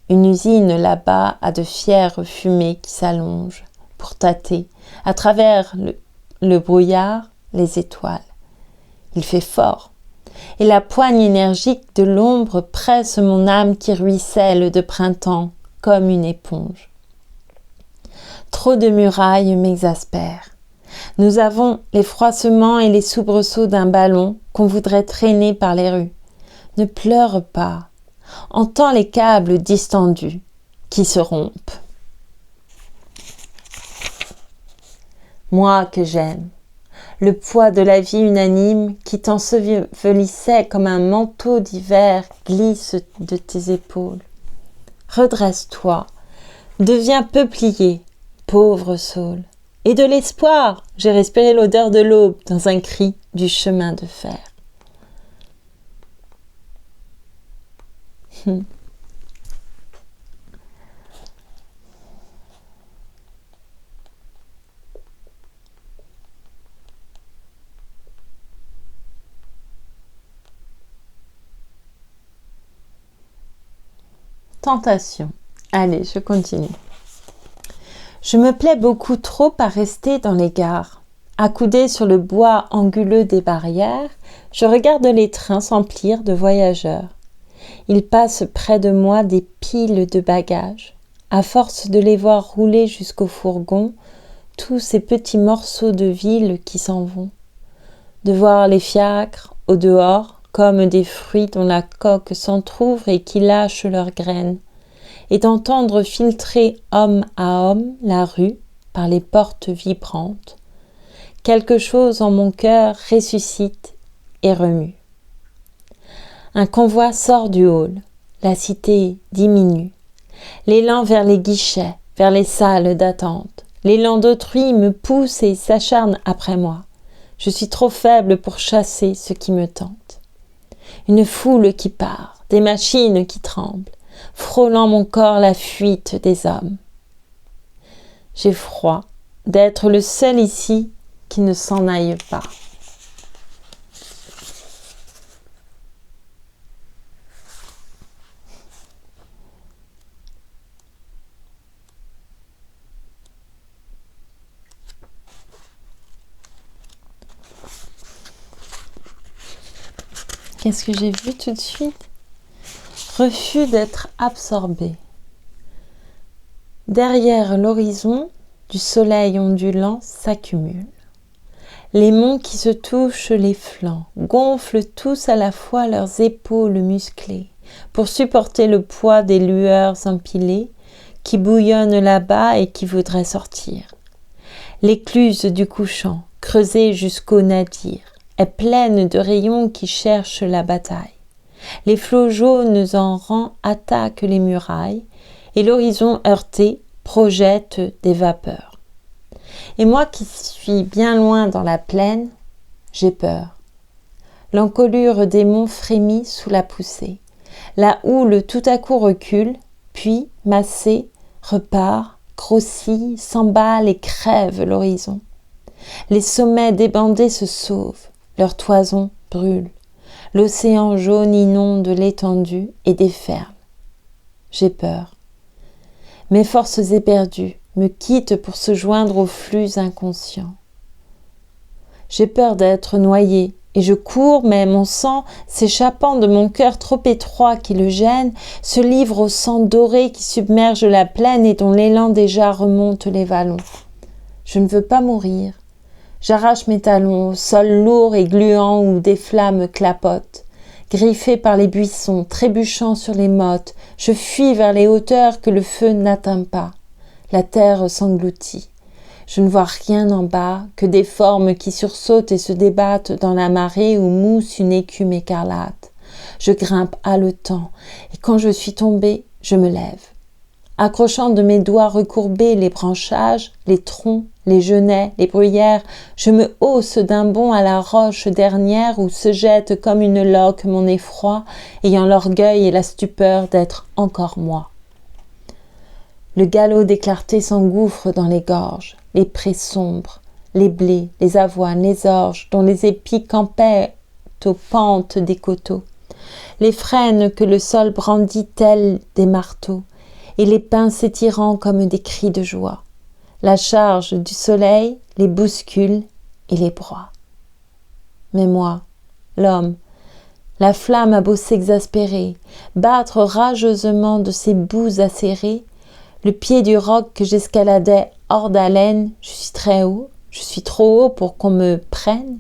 Une usine là-bas a de fières fumées qui s'allongent pour tâter, à travers le brouillard, les étoiles. Il fait fort, et la poigne énergique de l'ombre presse mon âme qui ruisselle de printemps comme une éponge. Trop de murailles m'exaspèrent. Nous avons les froissements et les soubresauts d'un ballon qu'on voudrait traîner par les rues. Ne pleure pas. Entends les câbles distendus qui se rompent. Moi que j'aime, le poids de la vie unanime qui t'ensevelissait comme un manteau d'hiver glisse de tes épaules. Redresse-toi, deviens peuplier, pauvre saule. Et de l'espoir, j'ai respiré l'odeur de l'aube dans un cri du chemin de fer. Tentation. Allez, je continue. Je me plais beaucoup trop à rester dans les gares. Accoudé sur le bois anguleux des barrières, je regarde les trains s'emplir de voyageurs. Ils passent près de moi des piles de bagages. À force de les voir rouler jusqu'au fourgon, tous ces petits morceaux de ville qui s'en vont. De voir les fiacres au dehors comme des fruits dont la coque s'entr'ouvre et qui lâchent leurs graines. Et d'entendre filtrer homme à homme la rue par les portes vibrantes. Quelque chose en mon cœur ressuscite et remue. Un convoi sort du hall, la cité diminue. L'élan vers les guichets, vers les salles d'attente. L'élan d'autrui me pousse et s'acharne après moi. Je suis trop faible pour chasser ce qui me tente. Une foule qui part, des machines qui tremblent, frôlant mon corps la fuite des hommes. J'ai froid d'être le seul ici qui ne s'en aille pas. Qu'est-ce que j'ai vu tout de suite ? Refus d'être absorbé. Derrière l'horizon, du soleil ondulant s'accumule. Les monts qui se touchent les flancs gonflent tous à la fois leurs épaules musclées pour supporter le poids des lueurs empilées qui bouillonne là-bas et qui voudrait sortir. L'écluse du couchant, creusée jusqu'au nadir, est pleine de rayons qui cherchent la bataille. Les flots jaunes en rang attaquent les murailles, et l'horizon heurté projette des vapeurs. Et moi qui suis bien loin dans la plaine, j'ai peur. L'encolure des monts frémit sous la poussée. La houle tout à coup recule, puis, massée, repart, grossit, s'emballe et crève l'horizon. Les sommets débandés se sauvent, leurs toisons brûlent. L'océan jaune inonde l'étendue et déferle. J'ai peur. Mes forces éperdues me quittent pour se joindre aux flux inconscients. J'ai peur d'être noyée, et je cours, mais mon sang, s'échappant de mon cœur trop étroit qui le gêne, se livre au sang doré qui submerge la plaine et dont l'élan déjà remonte les vallons. Je ne veux pas mourir. J'arrache mes talons au sol lourd et gluant où des flammes clapotent. Griffé par les buissons, trébuchant sur les mottes, je fuis vers les hauteurs que le feu n'atteint pas. La terre s'engloutit. Je ne vois rien en bas que des formes qui sursautent et se débattent dans la marée où mousse une écume écarlate. Je grimpe haletant et quand je suis tombée, je me lève. Accrochant de mes doigts recourbés les branchages, les troncs, les genêts, les bruyères, je me hausse d'un bond à la roche dernière où se jette comme une loque mon effroi, ayant l'orgueil et la stupeur d'être encore moi. Le galop des clartés s'engouffre dans les gorges, les prés sombres, les blés, les avoines, les orges, dont les épis campaient aux pentes des coteaux, les frênes que le sol brandit tels des marteaux, et les pins s'étirant comme des cris de joie. La charge du soleil les bouscule et les broie. Mais moi, l'homme, la flamme a beau s'exaspérer, battre rageusement de ses bouts acérés, le pied du roc que j'escaladais hors d'haleine, je suis très haut, je suis trop haut pour qu'on me prenne.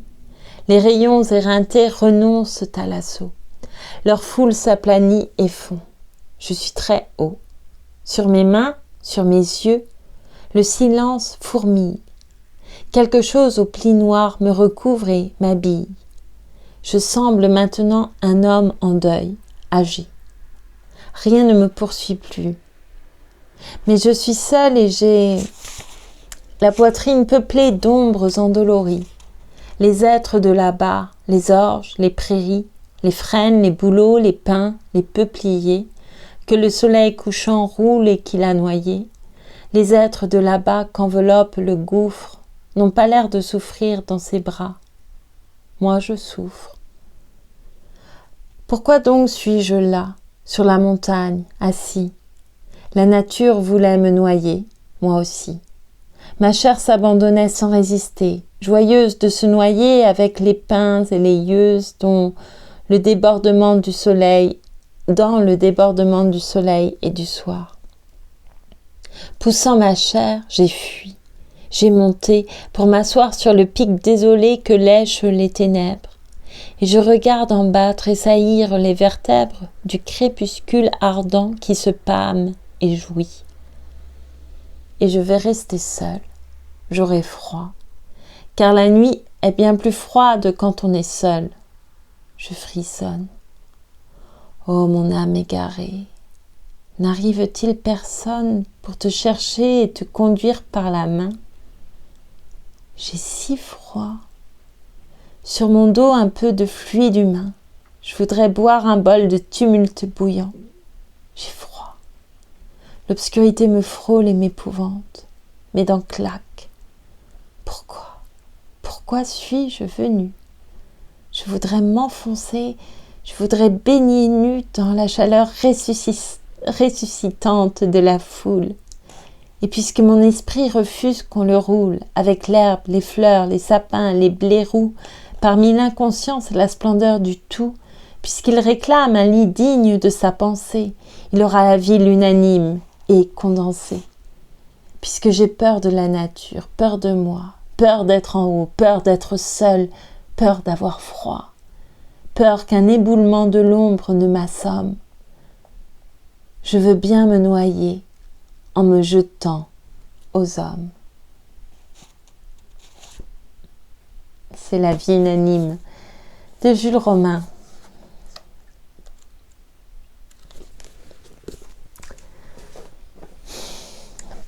Les rayons éreintés renoncent à l'assaut. Leur foule s'aplanit et fond. Je suis très haut. Sur mes mains, sur mes yeux, le silence fourmille. Quelque chose au pli noir me recouvre et m'habille. Je semble maintenant un homme en deuil, âgé. Rien ne me poursuit plus. Mais je suis seule et j'ai la poitrine peuplée d'ombres endolories. Les êtres de là-bas, les orges, les prairies, les frênes, les bouleaux, les pins, les peupliers, que le soleil couchant roule et qu'il a noyés, les êtres de là-bas qu'enveloppe le gouffre n'ont pas l'air de souffrir dans ses bras. Moi je souffre. Pourquoi donc suis-je là, sur la montagne, assis ? La nature voulait me noyer, moi aussi. Ma chair s'abandonnait sans résister, joyeuse de se noyer avec les pins et les yeuses dans le débordement du soleil et du soir. Poussant ma chair, j'ai fui. J'ai monté pour m'asseoir sur le pic désolé que lèchent les ténèbres. Et je regarde en bas tressaillir les vertèbres du crépuscule ardent qui se pâme et jouit. Et je vais rester seule, j'aurai froid, car la nuit est bien plus froide quand on est seul. Je frissonne. Oh mon âme égarée, n'arrive-t-il personne pour te chercher et te conduire par la main ? J'ai si froid. Sur mon dos un peu de fluide humain. Je voudrais boire un bol de tumulte bouillant. J'ai froid. L'obscurité me frôle et m'épouvante. Mes dents claquent. Pourquoi suis-je venue ? Je voudrais m'enfoncer, je voudrais baigner nue dans la chaleur ressuscitante de la foule. Et puisque mon esprit refuse qu'on le roule, avec l'herbe, les fleurs, les sapins, les blés roux, parmi l'inconscience et la splendeur du tout, puisqu'il réclame un lit digne de sa pensée, il aura la ville unanime et condensée. Puisque j'ai peur de la nature, peur de moi, peur d'être en haut, peur d'être seule, peur d'avoir froid, peur qu'un éboulement de l'ombre ne m'assomme. Je veux bien me noyer, en me jetant aux hommes. C'est La vie inanime de Jules Romain.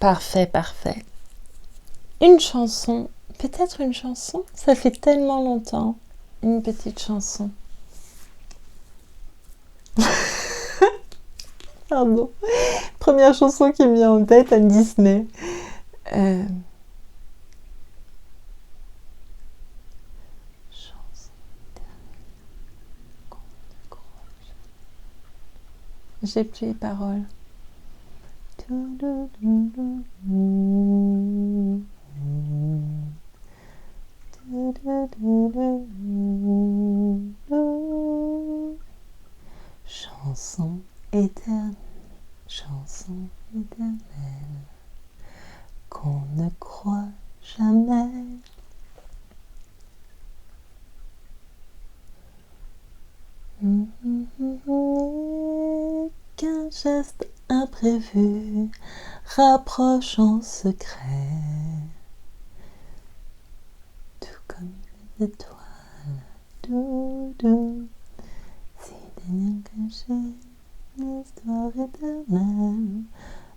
Parfait, parfait. Une chanson, peut-être une chanson, ça fait tellement longtemps. Une petite chanson. Pardon. Première chanson qui me vient en tête à Disney. J'ai plus les paroles. Chanson éternelle, qu'on ne croit jamais. Qu'un geste imprévu rapproche en secret, tout comme les étoiles, doudou, si des liens cachés, une histoire éternelle,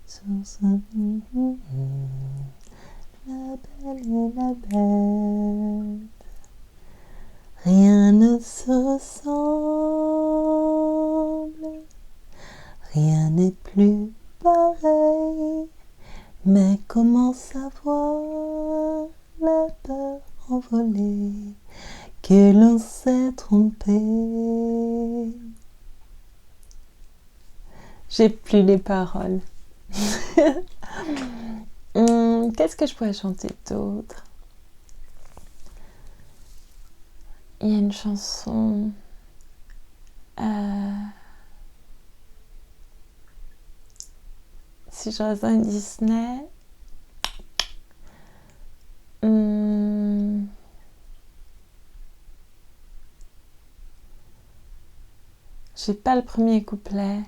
source la belle et la bête. Rien ne se ressemble, rien n'est plus pareil, mais comment savoir la peur envolée que l'on s'est trompé? J'ai plus les paroles. Qu'est-ce que je pourrais chanter d'autre? Il y a une chanson... Si je reste dans Disney... J'ai pas le premier couplet.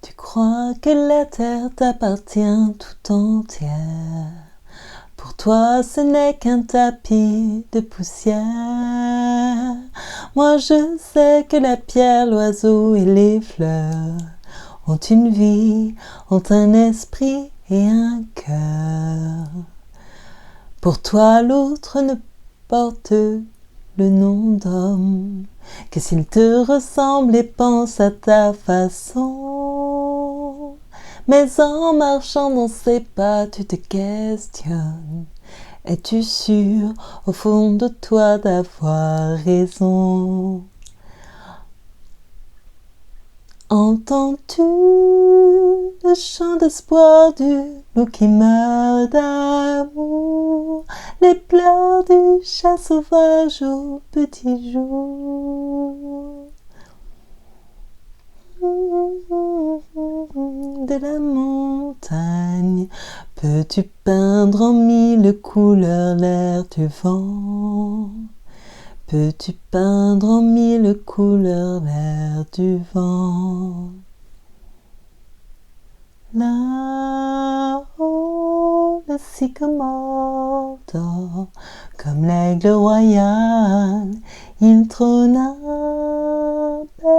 Tu crois que la terre t'appartient tout entière. Pour toi, ce n'est qu'un tapis de poussière. Moi, je sais que la pierre, l'oiseau et les fleurs ont une vie, ont un esprit et un cœur. Pour toi, l'autre ne porte le nom d'homme que s'il te ressemble et pense à ta façon. Mais en marchant dans ses pas, tu te questionnes. Es-tu sûr au fond de toi d'avoir raison? Entends-tu le chant d'espoir du loup qui meurt d'amour, les pleurs du chat sauvage au petit jour? De la montagne, peux-tu peindre en mille couleurs l'air du vent? Peux-tu peindre en mille couleurs l'air du vent? Là-haut, le sycomore dort, comme l'aigle royal, il trône impérial.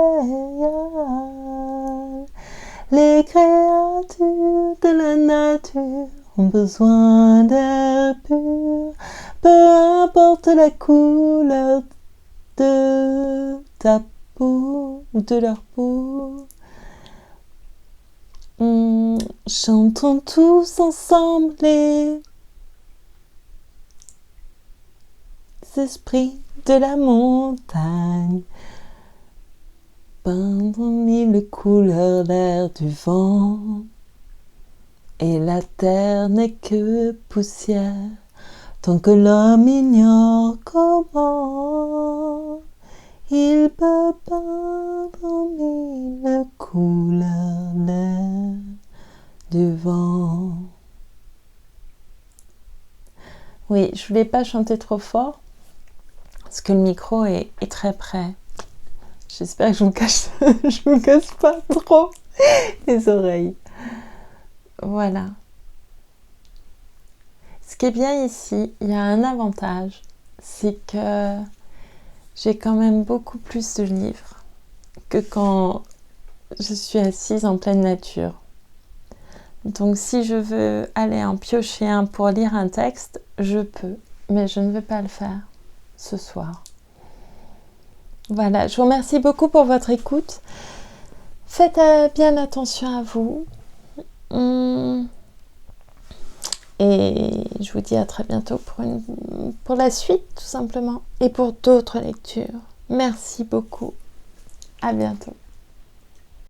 Les créatures de la nature ont besoin d'air pur, peu importe la couleur de ta peau ou de leur peau. Chantons tous ensemble les esprits de la montagne, peindre en mille couleurs l'air du vent, et la terre n'est que poussière, tant que l'homme ignore comment il peut peindre en mille couleurs l'air du vent. Oui, je voulais pas chanter trop fort, parce que le micro est très près. J'espère que je vous casse pas trop les oreilles. Voilà. Ce qui est bien ici, il y a un avantage, c'est que j'ai quand même beaucoup plus de livres que quand je suis assise en pleine nature. Donc si je veux aller en piocher un pour lire un texte, je peux, mais je ne vais pas le faire ce soir. Voilà, je vous remercie beaucoup pour votre écoute. Faites bien attention à vous. Et je vous dis à très bientôt pour la suite, tout simplement, et pour d'autres lectures. Merci beaucoup. À bientôt.